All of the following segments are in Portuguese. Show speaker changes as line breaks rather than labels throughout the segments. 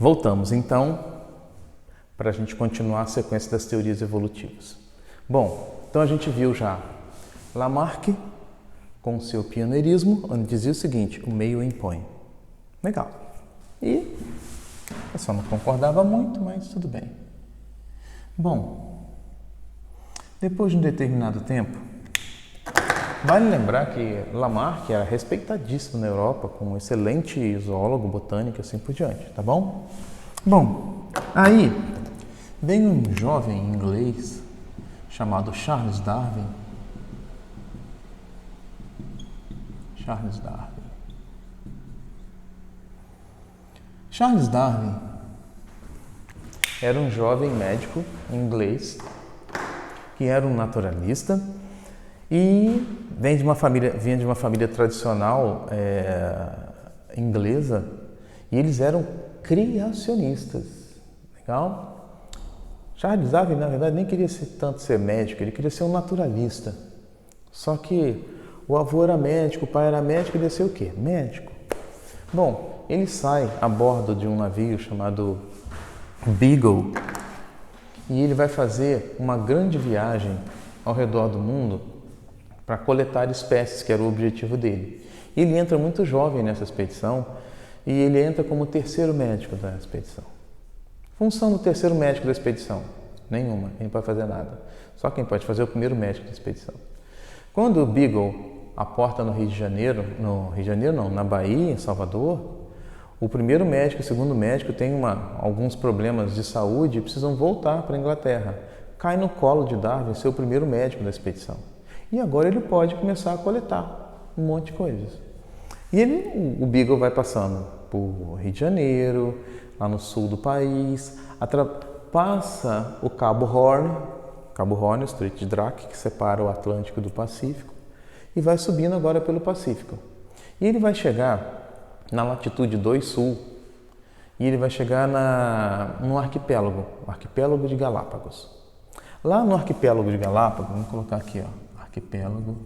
Voltamos então para a gente continuar a sequência das teorias evolutivas. Bom, então a gente viu já Lamarck com seu pioneirismo, onde dizia o seguinte: o meio impõe. Legal. E eu só não concordava muito, mas tudo bem. Bom, depois de um determinado tempo, vale lembrar que Lamarck era respeitadíssimo na Europa, como um excelente zoólogo, botânico e assim por diante, tá bom? Bom, aí vem um jovem inglês chamado Charles Darwin. Charles Darwin era um jovem médico inglês que era um naturalista e vinha de uma família tradicional inglesa, e eles eram criacionistas. Legal? Charles Darwin, na verdade, nem queria ser médico, ele queria ser um naturalista. Só que o avô era médico, o pai era médico, ele ia ser o quê? Médico. Bom, ele sai a bordo de um navio chamado Beagle e ele vai fazer uma grande viagem ao redor do mundo para coletar espécies, que era o objetivo dele. Ele entra muito jovem nessa expedição e ele entra como terceiro médico da expedição. Função do terceiro médico da expedição? Nenhuma, ele não pode fazer nada. Só quem pode fazer é o primeiro médico da expedição. Quando o Beagle aporta no Rio de Janeiro, na Bahia, em Salvador, o primeiro médico e o segundo médico têm alguns problemas de saúde e precisam voltar para a Inglaterra. Cai no colo de Darwin ser o primeiro médico da expedição. E agora ele pode começar a coletar um monte de coisas. E o Beagle vai passando por Rio de Janeiro, lá no sul do país, passa o Cabo Horn, o Estreito de Drake, que separa o Atlântico do Pacífico, e vai subindo agora pelo Pacífico. E ele vai chegar na latitude 2 sul, e ele vai chegar no arquipélago, o arquipélago de Galápagos. Lá no arquipélago de Galápagos, vamos colocar aqui, ó, arquipélago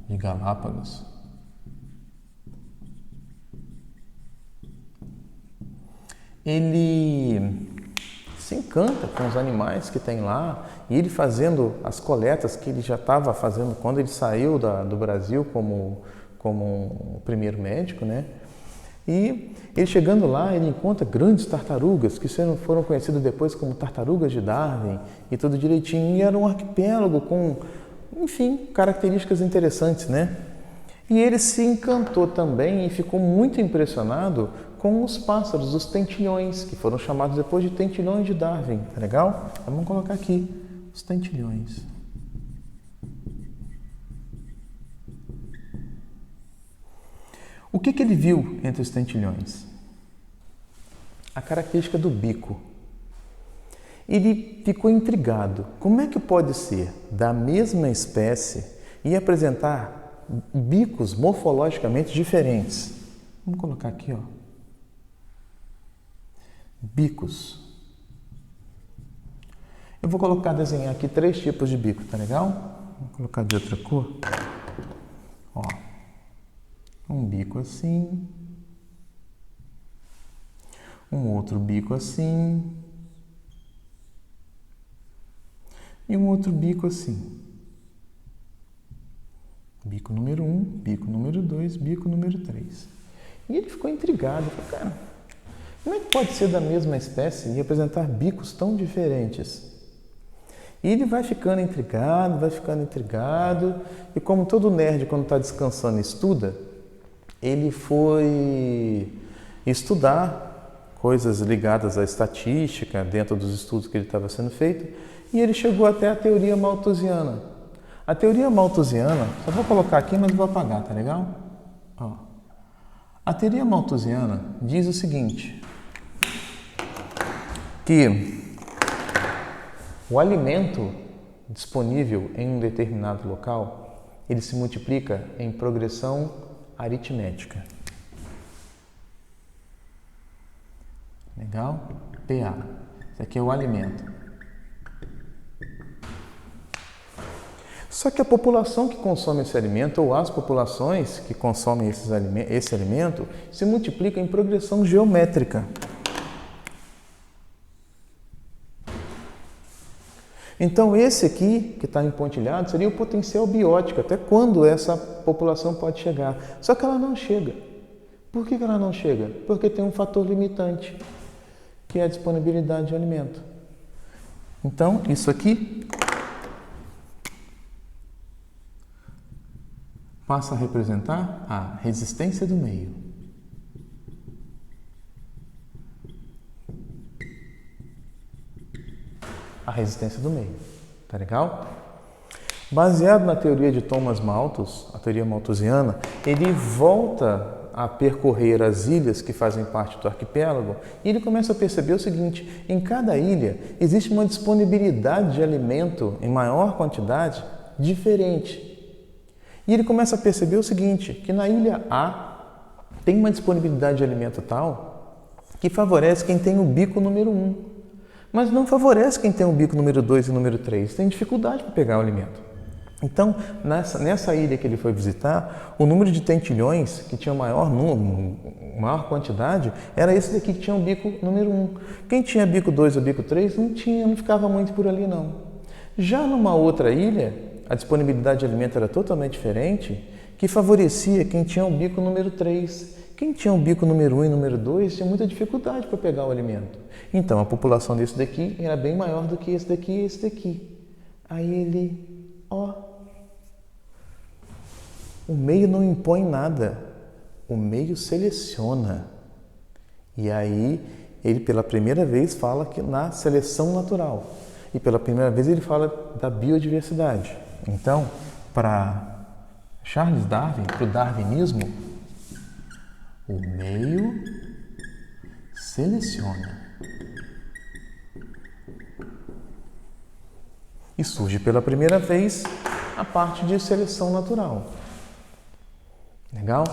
de Galápagos. Ele se encanta com os animais que tem lá, e ele fazendo as coletas que ele já estava fazendo quando ele saiu do Brasil como o primeiro médico, né? E ele chegando lá, ele encontra grandes tartarugas que foram conhecidas depois como tartarugas de Darwin e tudo direitinho. E era um arquipélago com, enfim, características interessantes, né? E ele se encantou também e ficou muito impressionado com os pássaros, os tentilhões, que foram chamados depois de tentilhões de Darwin. Tá legal? Então, vamos colocar aqui os tentilhões. O que ele viu entre os tentilhões? A característica do bico. Ele ficou intrigado. Como é que pode ser da mesma espécie e apresentar bicos morfologicamente diferentes? Vamos colocar aqui, ó. Bicos. Eu vou desenhar aqui 3 tipos de bico, tá legal? Vou colocar de outra cor. Ó. Um bico assim. Um outro bico assim. E um outro bico assim. Bico número 1, bico número 2, bico número 3. E ele ficou intrigado. Falou, cara, como é que pode ser da mesma espécie e apresentar bicos tão diferentes? E ele vai ficando intrigado, e como todo nerd, quando está descansando, estuda, ele foi estudar coisas ligadas à estatística dentro dos estudos que ele estava sendo feito, e ele chegou até a teoria malthusiana. A teoria malthusiana, só vou colocar aqui, mas vou apagar, tá legal? Ó. A teoria malthusiana diz o seguinte, que o alimento disponível em um determinado local, ele se multiplica em progressão aritmética. Legal? PA. Isso aqui é o alimento. Só que a população que consome esse alimento, ou as populações que consomem esse alimento, se multiplicam em progressão geométrica. Então, esse aqui, que está empontilhado, seria o potencial biótico, até quando essa população pode chegar. Só que ela não chega. Por que ela não chega? Porque tem um fator limitante, que é a disponibilidade de alimento. Então, isso aqui passa a representar a resistência do meio. A resistência do meio. Tá legal? Baseado na teoria de Thomas Malthus, a teoria malthusiana, ele volta a percorrer as ilhas que fazem parte do arquipélago e ele começa a perceber o seguinte: em cada ilha existe uma disponibilidade de alimento em maior quantidade diferente. E ele começa a perceber o seguinte, que na ilha A tem uma disponibilidade de alimento tal que favorece quem tem o bico número 1, mas não favorece quem tem o bico número 2 e número 3, tem dificuldade para pegar o alimento. Então, nessa ilha que ele foi visitar, o número de tentilhões, que tinha maior quantidade, era esse daqui que tinha o bico número 1. Quem tinha bico 2 ou bico 3 não ficava muito por ali não. Já numa outra ilha, a disponibilidade de alimento era totalmente diferente, que favorecia quem tinha o bico número 3. Quem tinha o bico número 1 e número 2 tinha muita dificuldade para pegar o alimento. Então, a população desse daqui era bem maior do que esse daqui e esse daqui. Aí ele, o meio não impõe nada, o meio seleciona. E aí, ele pela primeira vez fala que na seleção natural. E pela primeira vez ele fala da biodiversidade. Então, para Charles Darwin, para o darwinismo, o meio seleciona. E surge pela primeira vez a parte de seleção natural. Legal?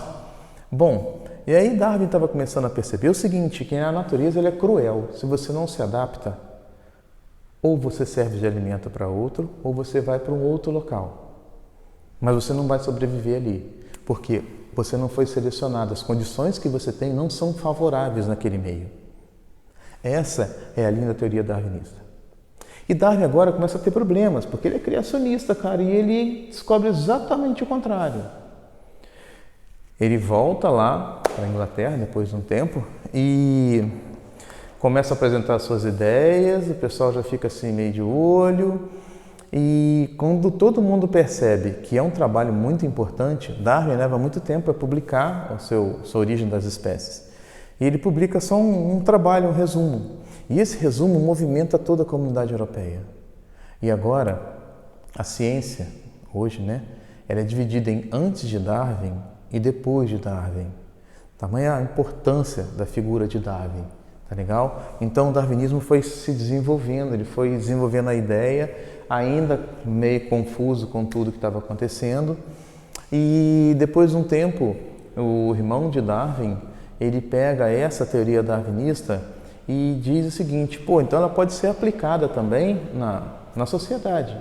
Bom, e aí Darwin estava começando a perceber o seguinte, que a natureza ela é cruel. Se você não se adapta, ou você serve de alimento para outro, ou você vai para um outro local. Mas você não vai sobreviver ali, porque você não foi selecionado. As condições que você tem não são favoráveis naquele meio. Essa é a linda teoria darwinista. E Darwin agora começa a ter problemas, porque ele é criacionista, cara, e ele descobre exatamente o contrário. Ele volta lá para a Inglaterra, depois de um tempo, e começa a apresentar suas ideias, o pessoal já fica assim meio de olho, e quando todo mundo percebe que é um trabalho muito importante, Darwin leva muito tempo para publicar sua origem das espécies. E ele publica só um trabalho, um resumo. E esse resumo movimenta toda a comunidade europeia. E agora, a ciência, hoje, ela é dividida em antes de Darwin e depois de Darwin. Tamanha a importância da figura de Darwin. Tá legal? Então o darwinismo foi se desenvolvendo, ele foi desenvolvendo a ideia, ainda meio confuso com tudo que estava acontecendo. E depois de um tempo, o irmão de Darwin, ele pega essa teoria darwinista e diz o seguinte, então ela pode ser aplicada também na sociedade.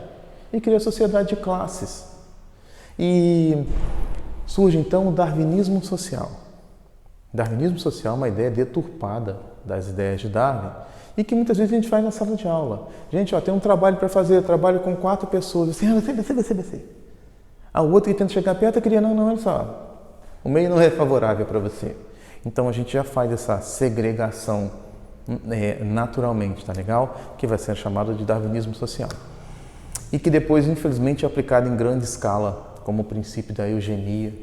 E cria a sociedade de classes. E surge então o darwinismo social. O darwinismo social é uma ideia deturpada das ideias de Darwin e que muitas vezes a gente faz na sala de aula. Gente, tem um trabalho para fazer, eu trabalho com 4 pessoas. Assim, você. O outro que tenta chegar perto queria, não, olha só, o meio não é favorável para você. Então a gente já faz essa segregação naturalmente, tá legal? Que vai ser chamado de darwinismo social. E que depois, infelizmente, é aplicado em grande escala, como o princípio da eugenia,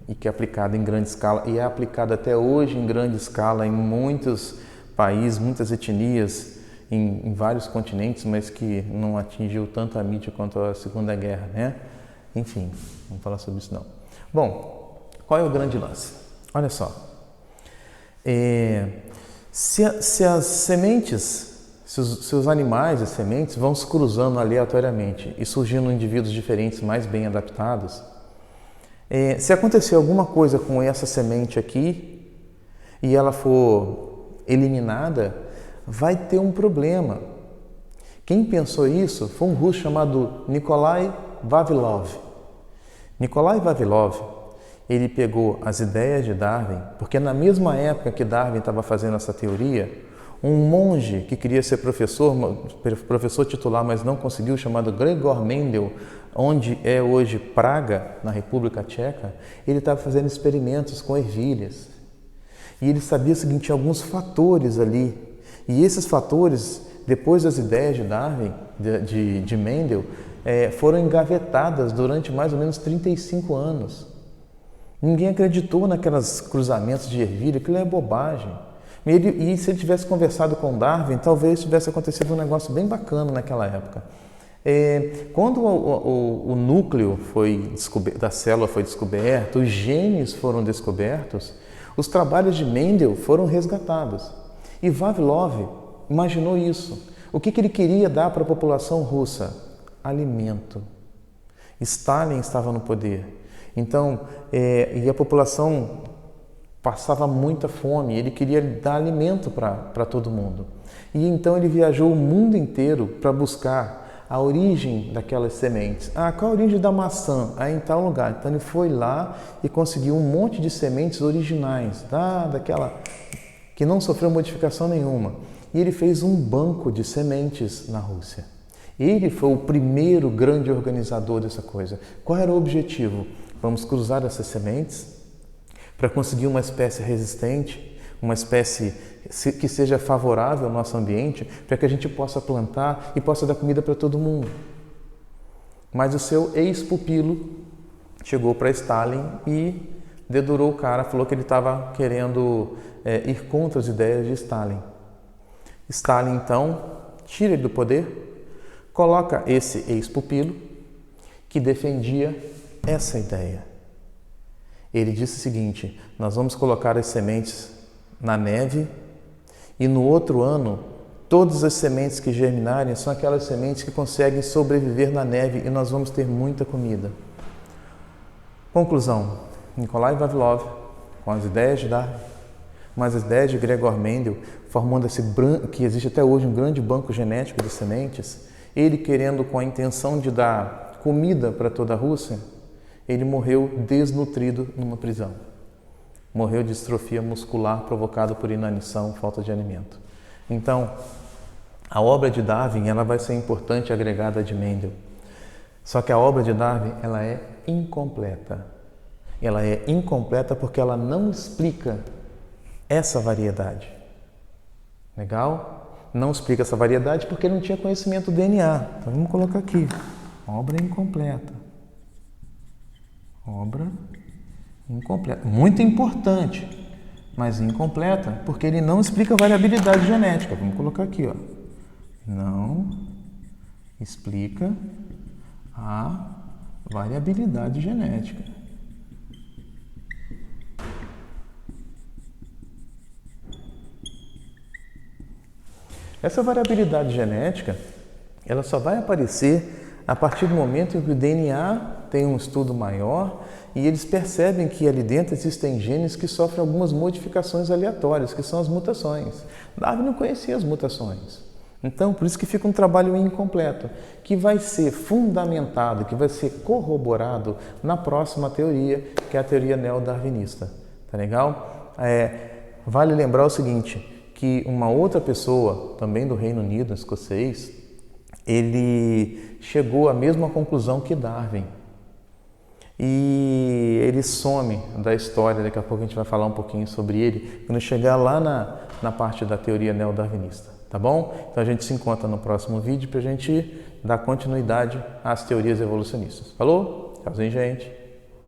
e que é aplicado em grande escala, e é aplicado até hoje em grande escala em muitos países, muitas etnias, em vários continentes, mas que não atingiu tanto a mídia quanto a Segunda Guerra, Enfim, não vamos falar sobre isso não. Bom, qual é o grande lance? Olha só, se as sementes, se os animais e sementes vão se cruzando aleatoriamente e surgindo indivíduos diferentes mais bem adaptados, se acontecer alguma coisa com essa semente aqui e ela for eliminada, vai ter um problema. Quem pensou isso foi um russo chamado Nikolai Vavilov. Nikolai Vavilov, ele pegou as ideias de Darwin, porque na mesma época que Darwin estava fazendo essa teoria, um monge que queria ser professor titular, mas não conseguiu, chamado Gregor Mendel, onde é hoje Praga, na República Tcheca, ele estava fazendo experimentos com ervilhas. E ele sabia o seguinte, tinha alguns fatores ali. E esses fatores, depois das ideias de Darwin, de Mendel, foram engavetadas durante mais ou menos 35 anos. Ninguém acreditou naqueles cruzamentos de ervilha, aquilo é bobagem. E se ele tivesse conversado com Darwin, talvez tivesse acontecido um negócio bem bacana naquela época. Quando o núcleo da célula foi descoberto, os genes foram descobertos, os trabalhos de Mendel foram resgatados. E Vavilov imaginou isso. O que ele queria dar para a população russa? Alimento. Stalin estava no poder. Então, e a população passava muita fome, ele queria dar alimento para todo mundo. E então ele viajou o mundo inteiro para buscar a origem daquelas sementes. Qual a origem da maçã? Em tal lugar. Então ele foi lá e conseguiu um monte de sementes originais, daquela que não sofreu modificação nenhuma. E ele fez um banco de sementes na Rússia. Ele foi o primeiro grande organizador dessa coisa. Qual era o objetivo? Vamos cruzar essas sementes para conseguir uma espécie resistente, uma espécie que seja favorável ao nosso ambiente, para que a gente possa plantar e possa dar comida para todo mundo. Mas o seu ex-pupilo chegou para Stalin e dedurou o cara, falou que ele estava querendo ir contra as ideias de Stalin. Stalin, então, tira ele do poder, coloca esse ex-pupilo que defendia essa ideia. Ele disse o seguinte, nós vamos colocar as sementes na neve e no outro ano, todas as sementes que germinarem são aquelas sementes que conseguem sobreviver na neve e nós vamos ter muita comida. Conclusão, Nikolai Vavilov, com as ideias de Darwin, mas as ideias de Gregor Mendel, formando que existe até hoje um grande banco genético de sementes, ele querendo com a intenção de dar comida para toda a Rússia, ele morreu desnutrido numa prisão. Morreu de distrofia muscular provocada por inanição, falta de alimento. Então, a obra de Darwin ela vai ser importante agregada de Mendel. Só que a obra de Darwin ela é incompleta. Ela é incompleta porque ela não explica essa variedade. Legal? Não explica essa variedade porque ele não tinha conhecimento do DNA. Então vamos colocar aqui. Obra incompleta. Obra incompleta. Muito importante, mas incompleta, porque ele não explica a variabilidade genética. Vamos colocar aqui, ó. Não explica a variabilidade genética. Essa variabilidade genética, ela só vai aparecer a partir do momento em que o DNA tem um estudo maior e eles percebem que ali dentro existem genes que sofrem algumas modificações aleatórias, que são as mutações. Darwin não conhecia as mutações. Então, por isso que fica um trabalho incompleto, que vai ser fundamentado, que vai ser corroborado na próxima teoria, que é a teoria neodarwinista. Tá legal? Vale lembrar o seguinte, que uma outra pessoa, também do Reino Unido, escocês, ele chegou à mesma conclusão que Darwin. E ele some da história, daqui a pouco a gente vai falar um pouquinho sobre ele, quando chegar lá na parte da teoria neodarwinista, tá bom? Então a gente se encontra no próximo vídeo para a gente dar continuidade às teorias evolucionistas. Falou? Tchauzinho, gente!